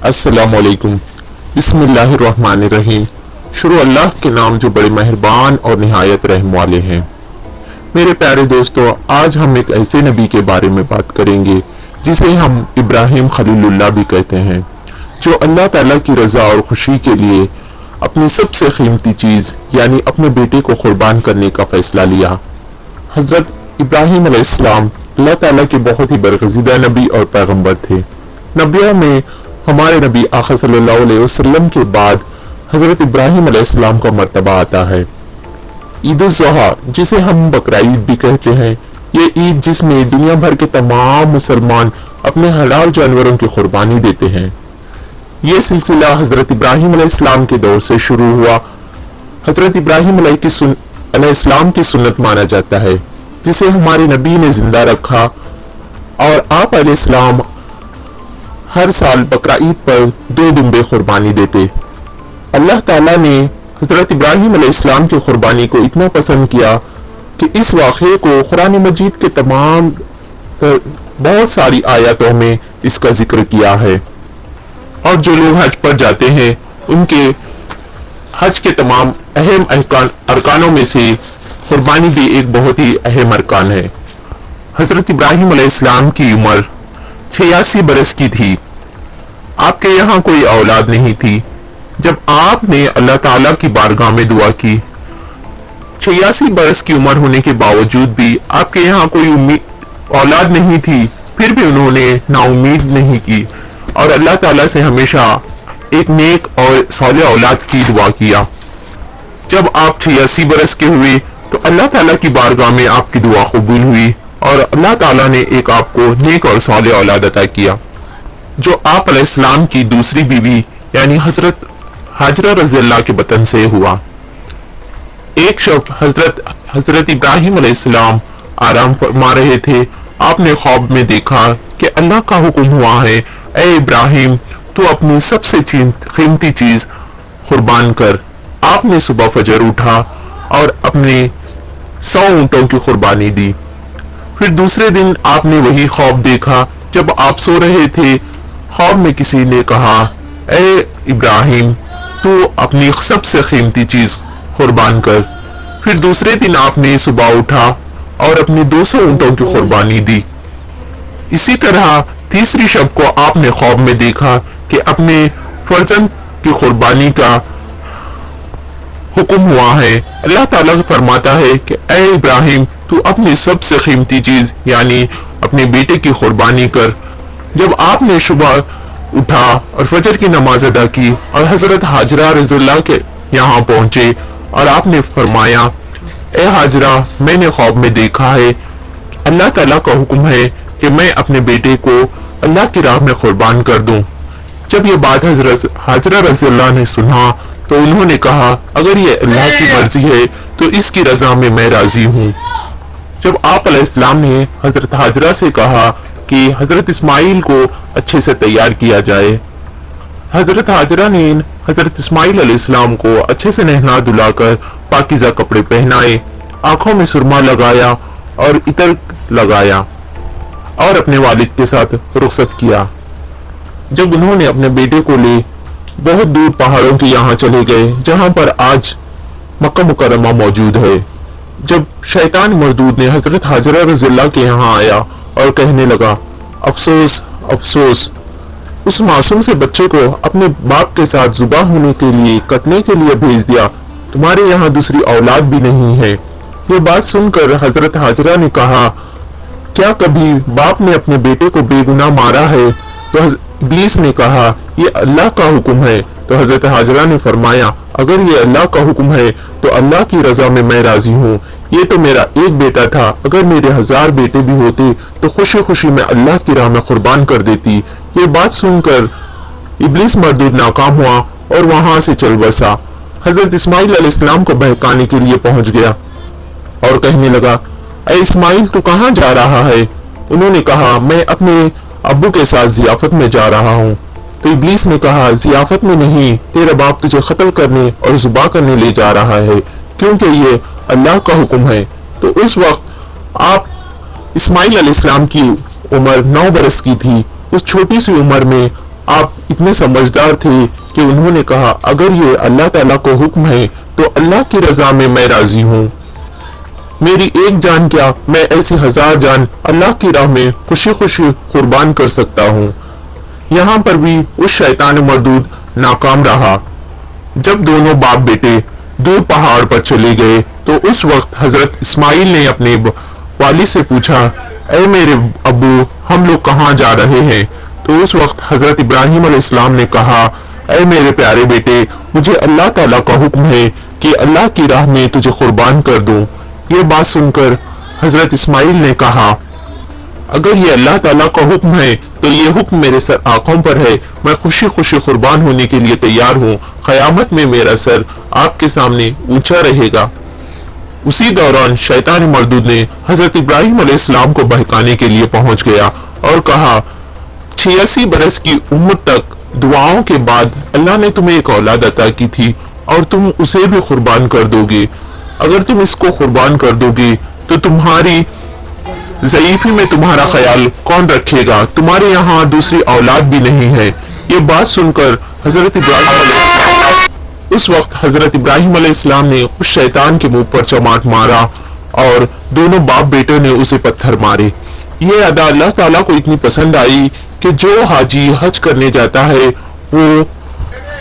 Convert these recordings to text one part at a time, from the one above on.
अस्सलाम वालेकुम। बिस्मिल्लाहिर्रहमानिर्रहीम। शुरू अल्लाह के नाम जो बड़े मेहरबान और निहायत रहम वाले हैं। मेरे प्यारे दोस्तों, आज हम एक ऐसे नबी के बारे में बात करेंगे जिसे हम इब्राहिम खलीलुल्लाह भी कहते हैं, जो अल्लाह ताला की रजा और खुशी के लिए अपनी सबसे कीमती चीज यानी अपने बेटे को कुर्बान करने का फैसला लिया। हजरत इब्राहिम अलैहिस्सलाम अल्लाह ताला के बहुत ही बरगज़ीदा नबी और पैगंबर थे। नबियों में हमारे नबी आका सल्लल्लाहु अलैहि वसल्लम के बाद हजरत इब्राहिम अलैहिस्सलाम का मर्तबा आता है। ईद उल ज़ुहा, जिसे हम बकरा ईद भी कहते हैं, ये ईद जिसमें दुनिया भर के तमाम मुसलमान अपने हलाल जानवरों की कुर्बानी देते हैं। ये सिलसिला हजरत इब्राहिम अलैहिस्सलाम के दौर से शुरू हुआ। हजरत इब्राहिम अलैहिस्सलाम की सुन्नत माना जाता है, जिसे हमारे नबी ने जिंदा रखा और आप अलैहिस्सलाम हर साल बकरा ईद पर 2 दुम्बे कुर्बानी देते। अल्लाह ताला ने हजरत इब्राहिम अलैहिस्सलाम की कुर्बानी को इतना पसंद किया कि इस वाक़े को कुरान मजीद के तमाम बहुत सारी आयतों में इसका जिक्र किया है। और जो लोग हज पर जाते हैं उनके हज के तमाम अहम अरकानों में से कुर्बानी भी एक बहुत ही अहम अरकान है। हजरत इब्राहिम अलैहिस्सलाम की उम्र 86 बरस की थी। आपके यहाँ कोई औलाद नहीं थी। जब आपने अल्लाह ताला की बारगाह में दुआ की, 86 बरस की उम्र होने के बावजूद भी आपके यहाँ कोई औलाद नहीं थी, फिर भी उन्होंने नाउमीद नहीं की और अल्लाह ताला से हमेशा एक नेक और सौले औलाद की दुआ किया। जब आप 86 बरस के हुए तो अल्लाह ताला की बारगाह में आपकी दुआ कबूल हुई और अल्लाह ताला ने एक आपको नेक और सौले औलाद अता किया, जो आप अलैहिस्सलाम की दूसरी बीवी यानी हजरत हाजरा रज़ी अल्लाह के बतन से हुआ। एक शब हजरत इब्राहिम अलैहिस्सलाम आराम फरमा रहे थे। आपने ख्वाब में देखा कि अल्लाह का हुक्म हुआ है, ए इब्राहिम, तू अपनी सबसे कीमती चीज कुर्बान कर। आपने सुबह फजर उठा और अपने 100 ऊंटों की कुर्बानी दी। फिर दूसरे दिन आपने वही ख्वाब देखा। जब आप सो रहे थे, ख्वाब में किसी ने कहा, ए इब्राहिम, तू अपनी सबसे कीमती चीज कुर्बान कर। फिर दूसरे दिन आपने सुबह उठा और अपने 200 ऊंटों की कुर्बानी दी। इसी तरह तीसरी शब को आपने ख्वाब में देखा कि अपने फर्जंद की कुर्बानी का हुक्म हुआ है। अल्लाह ताला फरमाता है कि ए इब्राहिम, तू अपनी सबसे कीमती चीज यानी अपने बेटे की कुर्बानी कर। जब आपने सुबह उठा और फजर की नमाज अदा की और हजरत हाजरा रज़ियल्लाहु के यहाँ पहुंचे और आपने फरमाया, ए हाजरा, मैंने ख्वाब में देखा है, अल्लाह ताला का हुक्म है कि मैं अपने बेटे को अल्लाह की राह में कुर्बान कर दूं। जब ये बात हजरत हाजरा रज़ियल्लाहु ने सुना तो उन्होंने कहा, अगर ये अल्लाह की मर्जी है तो इसकी रजा में मैं राजी हूँ। जब आप अलैहिस्सलाम ने हजरत हाजरा से कहा कि हजरत इस्माइल को अच्छे से तैयार किया जाए, हजरत हाजरा ने हजरत इस्माइल अलैहिस्सलाम को अच्छे से नहला धुलाकर पाकीज़ा कपड़े पहनाए, आंखों में सुरमा लगाया और इतर लगाया और अपने वालिद के साथ रुखसत किया। जब उन्होंने अपने बेटे को ले बहुत दूर पहाड़ों के यहाँ चले गए, जहाँ पर आज मक्का मुकर्रमा मौजूद है, जब शैतान मरदूद ने हजरत हाजरा रज़ियल्लाहु के यहाँ आया और कहने लगा, अफसोस अफसोस, उस मासूम से बच्चे को अपने बाप के साथ जुबा होने के लिए कटने के लिए भेज दिया, तुम्हारे यहाँ दूसरी औलाद भी नहीं है। ये बात सुनकर हजरत हाजरा ने कहा, क्या कभी बाप ने अपने बेटे को बेगुनाह मारा है? तो इब्लीस ने कहा, ये अल्लाह का हुक्म है। तो हजरत हाजरा ने फरमाया, अगर ये अल्लाह का हुक्म है तो अल्लाह की रजा में मैं राजी हूँ। ये तो मेरा एक बेटा था, अगर मेरे 1000 बेटे भी होते तो खुशी खुशी मैं अल्लाह की राह में कुर्बान कर देती। ये बात सुनकर इब्लीस मरदूद नाकाम हुआ और वहां से चल बसा। हजरत इस्माइल अलैहिस्सलाम को बहकाने के लिए पहुंच गया और कहने लगा, ऐ इस्माइल, तू कहाँ जा रहा है? उन्होंने कहा, मैं अपने अब्बू के साथ जियाफत में जा रहा हूँ। तो इब्लीस ने कहा, जियाफत में नहीं, तेरा बाप तुझे कत्ल करने और जुबा करने ले जा रहा है, क्योंकि ये अल्लाह का हुक्म है। तो उस वक्त आप इस्माइल अलैहिस्सलाम की उम्र 9 बरस की थी। उस छोटी सी उम्र में आप इतनी इतने समझदार थे कि उन्होंने कहा, अगर ये अल्लाह ताला को हुक्म है तो अल्लाह की रजा में मैं राजी हूँ। मेरी एक जान क्या, मैं ऐसी 1000 जान अल्लाह की राह में खुशी खुशी कुर्बान कर सकता हूँ। यहाँ पर भी उस शैतान मरदूद नाकाम रहा। जब दोनों बाप बेटे दूर पहाड़ पर चले गए तो उस वक्त हजरत इस्माइल ने अपने वालिद से पूछा, ऐ मेरे अब्बू, हम लोग कहाँ जा रहे हैं? तो उस वक्त हजरत इब्राहिम अलैहिस्सलाम ने कहा, ऐ मेरे प्यारे बेटे, मुझे अल्लाह ताला का हुक्म है कि अल्लाह की राह में तुझे कुर्बान कर दूं। ये बात सुनकर हजरत इस्माइल ने कहा, अगर ये अल्लाह ताला का हुक्म है तो ये हुक्म मेरे सर आंखों पर है, मैं खुशी खुशी कुर्बान होने के लिए तैयार हूँ। क़यामत में मेरा सर आपके सामने ऊंचा रहेगा। उसी दौरान शैतान मरदूद ने हजरत इब्राहिम अलैहिस्सलाम को बहकाने के लिए पहुंच गया और कहा, 86 बरस की उम्र तक दुआओं के बाद अल्लाह ने तुम्हें एक औलाद अता की थी और तुम उसे भी कुर्बान कर दोगे। अगर तुम इसको कुर्बान कर दोगे तो तुम्हारी ज़ईफ़ी में तुम्हारा ख्याल कौन रखेगा? तुम्हारे यहाँ दूसरी औलाद भी नहीं है। ये बात सुनकर उस वक्त हजरत इब्राहिम अलैहिस्सलाम ने उस शैतान के मुंह पर चमाट मारा और दोनों बाप बेटे ने उसे पत्थर मारे। ये अदा अल्लाह ताला को इतनी पसंद आई कि जो हाजी हज करने जाता है वो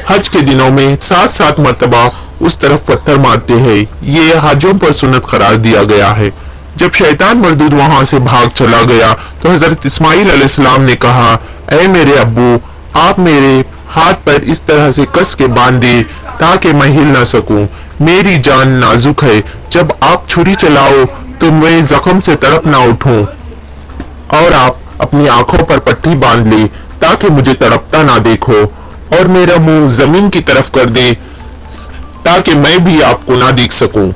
हज के दिनों में 7-7 मरतबा उस तरफ पत्थर मारते हैं। ये हाजियों पर सुन्नत करार दिया गया है। जब शैतान मरदूद वहां से भाग चला गया तो हजरत इस्माइल अलैहिस्सलाम ने कहा, ऐ मेरे अब्बू, आप मेरे हाथ पर इस तरह से कस के बांध दे ताकि मैं हिल ना सकूं। मेरी जान नाजुक है, जब आप छुरी चलाओ तो मैं जख्म से तड़प ना उठूं, और आप अपनी आंखों पर पट्टी बांध ले ताकि मुझे तड़पता ना देखो, और मेरा मुंह जमीन की तरफ कर दे ताकि मैं भी आपको ना देख सकूं।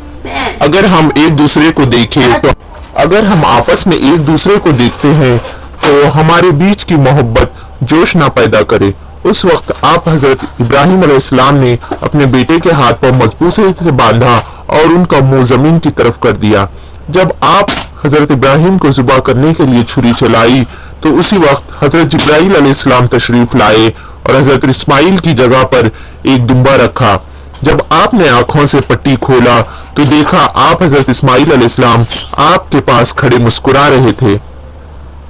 अगर हम एक दूसरे को देखें तो अगर हम आपस में एक दूसरे को देखते हैं तो हमारे बीच की मोहब्बत जोश ना पैदा करे। उस वक्त आप हजरत इब्राहिम अलैहिस्सलाम ने अपने बेटे के हाथ पर मजबूत से बांधा और उनका मुंह जमीन की तरफ कर दिया। जब आप हजरत इब्राहिम को ज़ुबा करने के लिए छुरी चलाई तो उसी वक्त हजरत जिब्राइल अलैहिस्सलाम तशरीफ लाए और हजरत इस्माइल की जगह पर एक दुम्बा रखा। जब आपने आंखों से पट्टी खोला तो देखा आप हजरत इस्माइल अलैहिस्सलाम आपके पास खड़े मुस्कुरा रहे थे।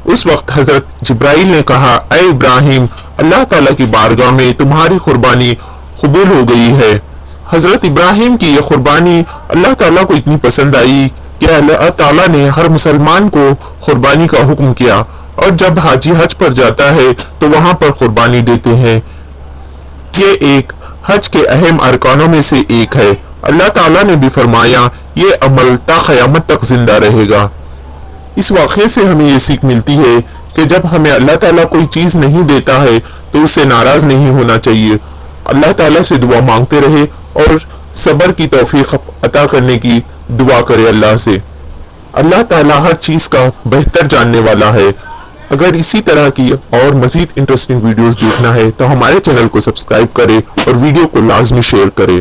उस वक्त हजरत जिब्राइल ने कहा, ऐ इब्राहिम, अल्लाह ताला की बारगाह में तुम्हारी कुर्बानी कबूल हो गई है। हजरत इब्राहिम की यह कुर्बानी अल्लाह ताला को इतनी पसंद आई कि अल्लाह ताला ने हर मुसलमान को कुर्बानी का हुक्म किया, और जब हाजी हज पर जाता है तो वहां पर कुर्बानी देते हैं। ये एक हज के अहम अरकानों में से एक है। अल्लाह ताला ने भी फरमाया, ये अमल ता क़यामत तक जिंदा रहेगा। इस वाक़े से हमें ये सीख मिलती है कि जब हमें अल्लाह ताला कोई चीज़ नहीं देता है तो उससे नाराज नहीं होना चाहिए। अल्लाह ताला से दुआ मांगते रहे और सब्र की तौफीक अता करने की दुआ करे अल्लाह से। अल्लाह ताला हर चीज़ का बेहतर जानने वाला है। अगर इसी तरह की और मज़ीद इंटरेस्टिंग वीडियोस देखना है तो हमारे चैनल को सब्सक्राइब करें और वीडियो को लाजमी शेयर करें।